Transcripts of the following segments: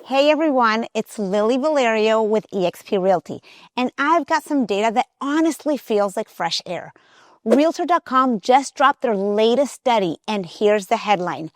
Hey everyone, it's Lily Vallario with eXp Realty, and I've got some data that honestly feels like fresh air. Realtor.com just dropped their latest study, and here's the headline.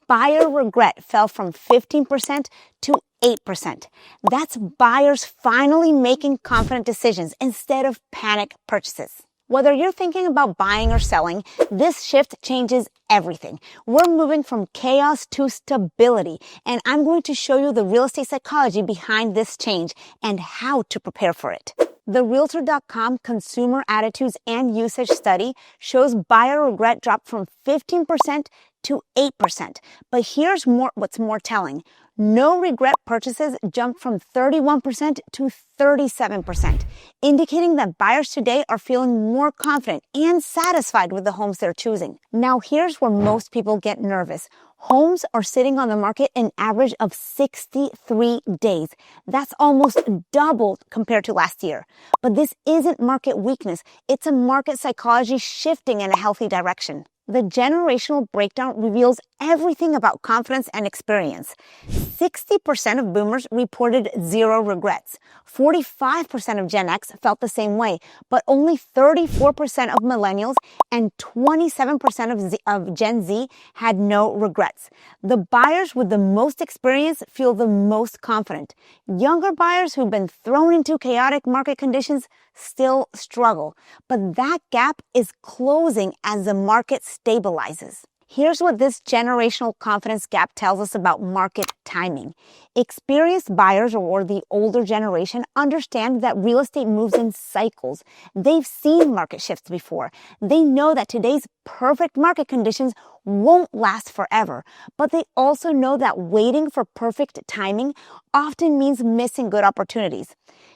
Buyer regret fell from 15% to 8%. That's buyers finally making confident decisions instead of panic purchases. Whether you're thinking about buying or selling, this shift changes everything. We're moving from chaos to stability, and I'm going to show you the real estate psychology behind this change and how to prepare for it. The Realtor.com Consumer Attitudes and Usage Study shows buyer regret dropped from 15% to 8%. But here's what's more telling. No regret purchases jumped from 31% to 37%, indicating that buyers today are feeling more confident and satisfied with the homes they're choosing. Now, here's where most people get nervous. Homes are sitting on the market an average of 63 days. That's almost double compared to last year. But this isn't market weakness. It's a market psychology shifting in a healthy direction. The generational breakdown reveals everything about confidence and experience. 60% of boomers reported zero regrets. 45% of Gen X felt the same way, but only 34% of millennials and 27% of Gen Z had no regrets. The buyers with the most experience feel the most confident. Younger buyers who've been thrown into chaotic market conditions still struggle, but that gap is closing as the market stabilizes. Here's what this generational confidence gap tells us about market timing. Experienced buyers, or the older generation, understand that real estate moves in cycles. They've seen market shifts before. They know that today's perfect market conditions won't last forever, but they also know that waiting for perfect timing often means missing good opportunities.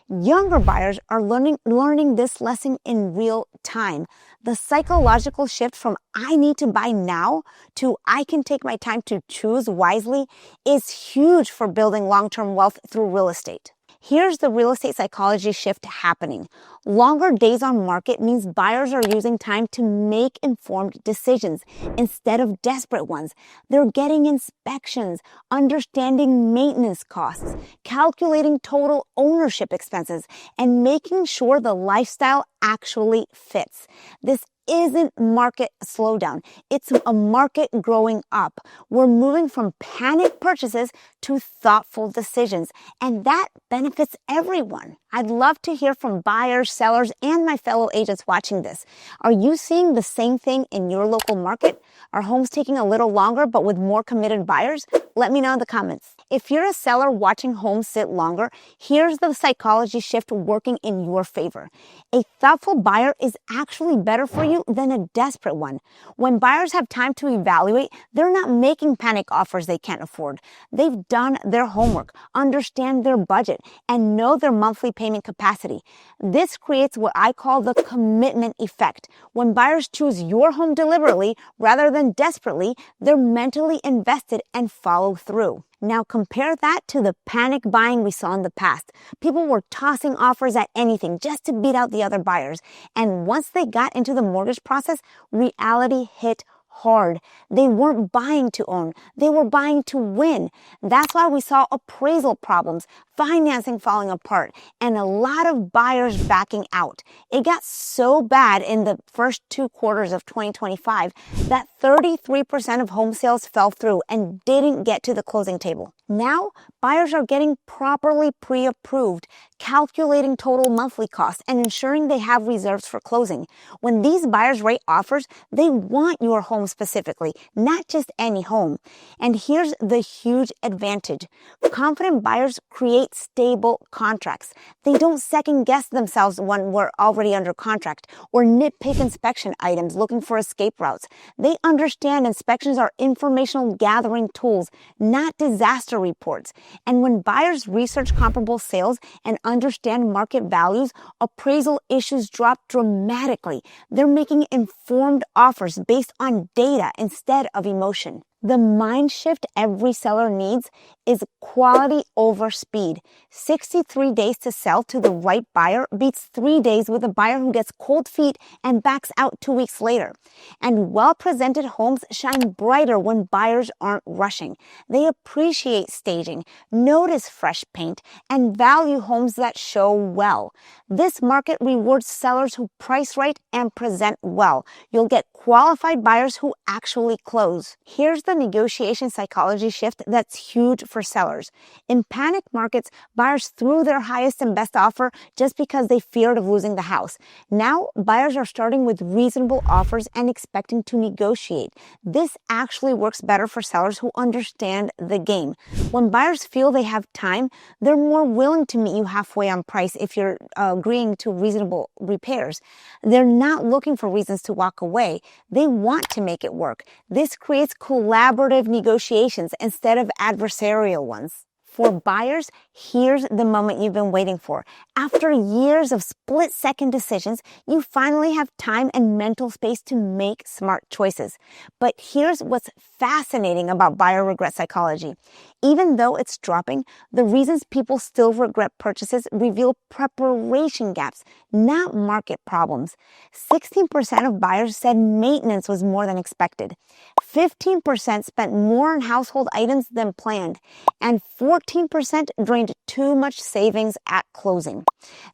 Younger buyers are learning this lesson in real time. The psychological shift from I need to buy now to I can take my time to choose wisely is huge for building long-term wealth through real estate. Here's the real estate psychology shift happening. Longer days on market means buyers are using time to make informed decisions instead of desperate ones. They're getting inspections, understanding maintenance costs, calculating total ownership expenses, and making sure the lifestyle actually fits. This isn't market slowdown. It's a market growing up. We're moving from panic purchases to thoughtful decisions, and that benefits everyone. I'd love to hear from buyers, sellers, and my fellow agents watching this. Are you seeing the same thing in your local market? Are homes taking a little longer but with more committed buyers? Let me know in the comments. If you're a seller watching homes sit longer, here's the psychology shift working in your favor. A thoughtful buyer is actually better for you than a desperate one. When buyers have time to evaluate, they're not making panic offers they can't afford. They've done their homework, understand their budget, and know their monthly payment capacity. This creates what I call the commitment effect. When buyers choose your home deliberately rather than desperately, they're mentally invested and follow through. Now compare that to the panic buying we saw in the past. People were tossing offers at anything just to beat out the other buyers. And once they got into the mortgage process, reality hit hard. They weren't buying to own. They were buying to win. That's why we saw appraisal problems, financing falling apart, and a lot of buyers backing out. It got so bad in the first 2 quarters of 2025 that 33% of home sales fell through and didn't get to the closing table. Now, buyers are getting properly pre-approved, calculating total monthly costs, and ensuring they have reserves for closing. When these buyers rate offers, they want your home specifically, not just any home. And here's the huge advantage. Confident buyers create stable contracts. They don't second guess themselves when we're already under contract or nitpick inspection items looking for escape routes. They understand inspections are informational gathering tools, not disaster reports. And when buyers research comparable sales and understand market values, appraisal issues drop dramatically. They're making informed offers based on data instead of emotion. The mind shift every seller needs is quality over speed. 63 days to sell to the right buyer beats 3 days with a buyer who gets cold feet and backs out 2 weeks later. And well-presented homes shine brighter when buyers aren't rushing. They appreciate staging, notice fresh paint, and value homes that show well. This market rewards sellers who price right and present well. You'll get qualified buyers who actually close. Here's the negotiation psychology shift that's huge for sellers. In panic markets, buyers threw their highest and best offer just because they feared of losing the house. Now, buyers are starting with reasonable offers and expecting to negotiate. This actually works better for sellers who understand the game. When buyers feel they have time, they're more willing to meet you halfway on price if you're agreeing to reasonable repairs. They're not looking for reasons to walk away. They want to make it work. This creates collaborative negotiations instead of adversarial ones. For buyers, here's the moment you've been waiting for. After years of split-second decisions, you finally have time and mental space to make smart choices. But here's what's fascinating about buyer regret psychology. Even though it's dropping, the reasons people still regret purchases reveal preparation gaps, not market problems. 16% of buyers said maintenance was more than expected. 15% spent more on household items than planned. And 14% drained too much savings at closing.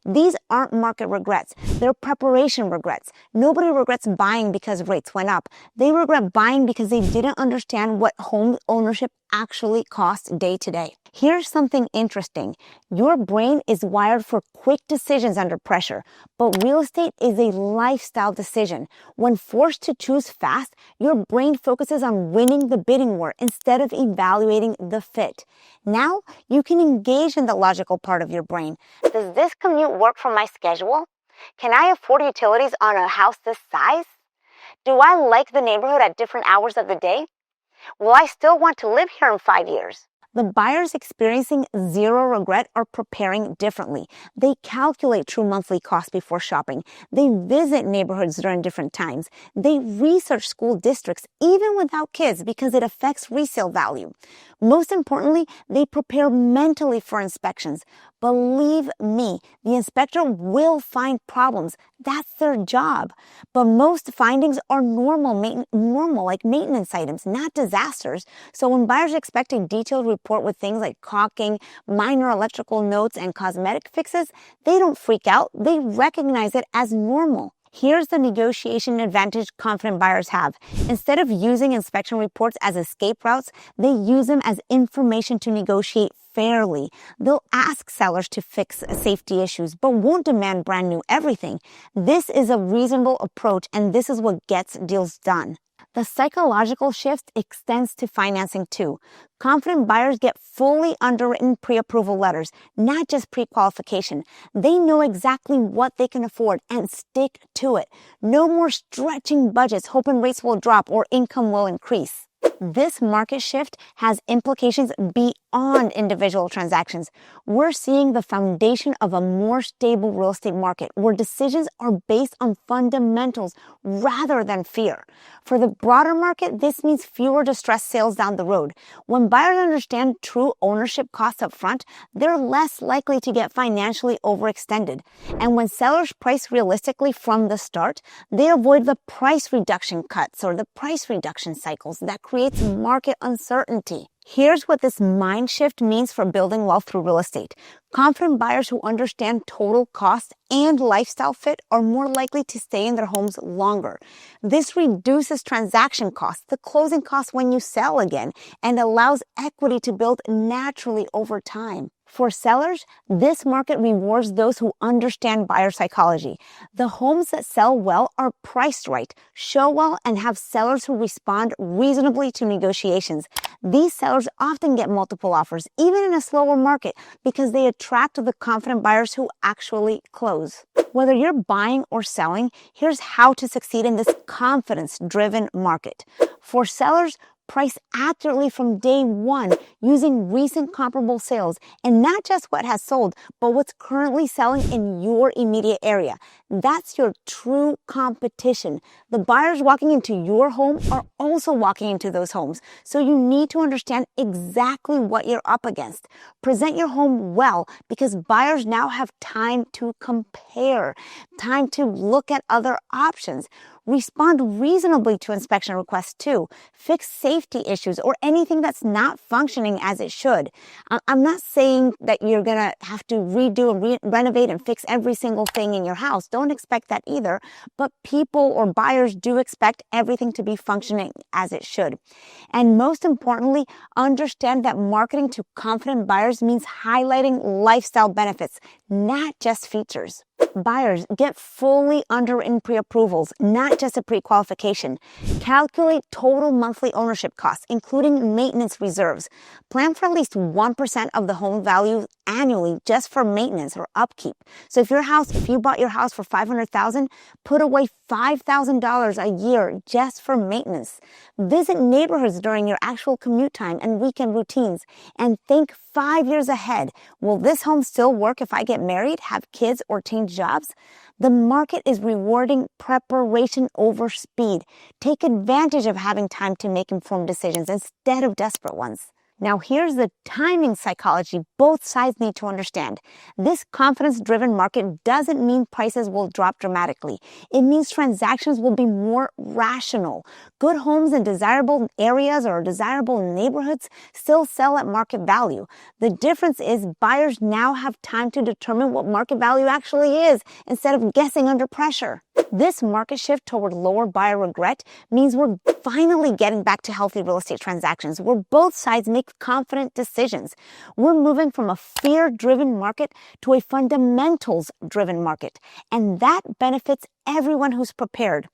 These aren't market regrets. They're preparation regrets. Nobody regrets buying because rates went up. They regret buying because they didn't understand what home ownership actually costs day to day. Here's something interesting. Your brain is wired for quick decisions under pressure, but real estate is a lifestyle decision. When forced to choose fast, your brain focuses on winning the bidding war instead of evaluating the fit. Now, you can engage in the logical part of your brain. Does this commute work for my schedule? Can I afford utilities on a house this size? Do I like the neighborhood at different hours of the day? Will I still want to live here in 5 years? The buyers experiencing zero regret are preparing differently. They calculate true monthly costs before shopping. They visit neighborhoods during different times. They research school districts even without kids because it affects resale value. Most importantly, they prepare mentally for inspections. Believe me, the inspector will find problems. That's their job. But most findings are normal like maintenance items, not disasters. So when buyers expect a detailed report with things like caulking, minor electrical notes, and cosmetic fixes, they don't freak out. They recognize it as normal. Here's the negotiation advantage confident buyers have. Instead of using inspection reports as escape routes, they use them as information to negotiate fairly. They'll ask sellers to fix safety issues, but won't demand brand new everything. This is a reasonable approach, and this is what gets deals done. The psychological shift extends to financing too. Confident buyers get fully underwritten pre-approval letters, not just pre-qualification. They know exactly what they can afford and stick to it. No more stretching budgets hoping rates will drop or income will increase. This market shift has implications beyond individual transactions. We're seeing the foundation of a more stable real estate market where decisions are based on fundamentals rather than fear. For the broader market, this means fewer distressed sales down the road. When buyers understand true ownership costs up front, they're less likely to get financially overextended. And when sellers price realistically from the start, they avoid the price reduction cuts or the price reduction cycles that creates market uncertainty. Here's what this mind shift means for building wealth through real estate. Confident buyers who understand total cost and lifestyle fit are more likely to stay in their homes longer. This reduces transaction costs, the closing costs when you sell again, and allows equity to build naturally over time. For sellers, this market rewards those who understand buyer psychology. The homes that sell well are priced right, show well, and have sellers who respond reasonably to negotiations. These sellers often get multiple offers, even in a slower market, because they attract the confident buyers who actually close. Whether you're buying or selling, here's how to succeed in this confidence-driven market. For sellers, price accurately from day one using recent comparable sales, and not just what has sold, but what's currently selling in your immediate area. That's your true competition. The buyers walking into your home are also walking into those homes, so you need to understand exactly what you're up against. Present your home well, because buyers now have time to compare, time to look at other options. Respond reasonably to inspection requests too. Fix safety issues or anything that's not functioning as it should. I'm not saying that you're going to have to redo and renovate and fix every single thing in your house. Don't expect that either. But people or buyers do expect everything to be functioning as it should. And most importantly, understand that marketing to confident buyers means highlighting lifestyle benefits, not just features. Buyers, get fully underwritten pre-approvals, not just a pre-qualification. Calculate total monthly ownership costs, including maintenance reserves. Plan for at least 1% of the home value annually just for maintenance or upkeep. So if you bought your house for $500,000, put away $5,000 a year just for maintenance. Visit neighborhoods during your actual commute time and weekend routines, and think 5 years ahead. Will this home still work if I get married, have kids, or change jobs? The market is rewarding preparation over speed. Take advantage of having time to make informed decisions instead of desperate ones. Now here's the timing psychology both sides need to understand. This confidence-driven market doesn't mean prices will drop dramatically. It means transactions will be more rational. Good homes in desirable areas or desirable neighborhoods still sell at market value. The difference is buyers now have time to determine what market value actually is instead of guessing under pressure. This market shift toward lower buyer regret means we're finally getting back to healthy real estate transactions where both sides make confident decisions. We're moving from a fear-driven market to a fundamentals-driven market, and that benefits everyone who's prepared.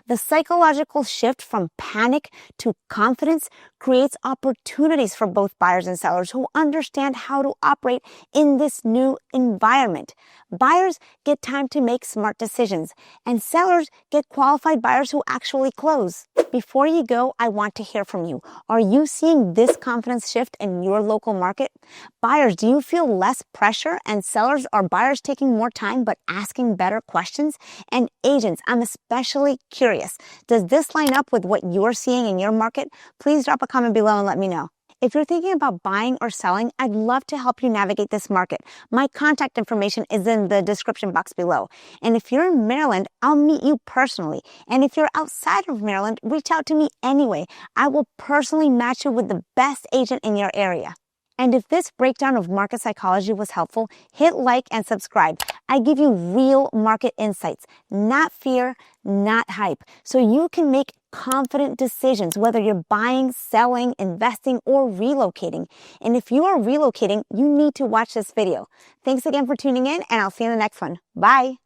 The psychological shift from panic to confidence creates opportunities for both buyers and sellers who understand how to operate in this new environment. Buyers get time to make smart decisions, and sellers get qualified buyers who actually close. Before you go, I want to hear from you. Are you seeing this confidence shift in your local market? Buyers, do you feel less pressure? And sellers, are buyers taking more time but asking better questions? And agents, I'm especially curious. Does this line up with what you're seeing in your market? Please drop a comment below and let me know. If you're thinking about buying or selling, I'd love to help you navigate this market. My contact information is in the description box below. And if you're in Maryland, I'll meet you personally. And if you're outside of Maryland, reach out to me anyway. I will personally match you with the best agent in your area. And if this breakdown of market psychology was helpful, hit like and subscribe. I give you real market insights, not fear, not hype, so you can make confident decisions, whether you're buying, selling, investing, or relocating. And if you are relocating, you need to watch this video. Thanks again for tuning in, and I'll see you in the next one. Bye.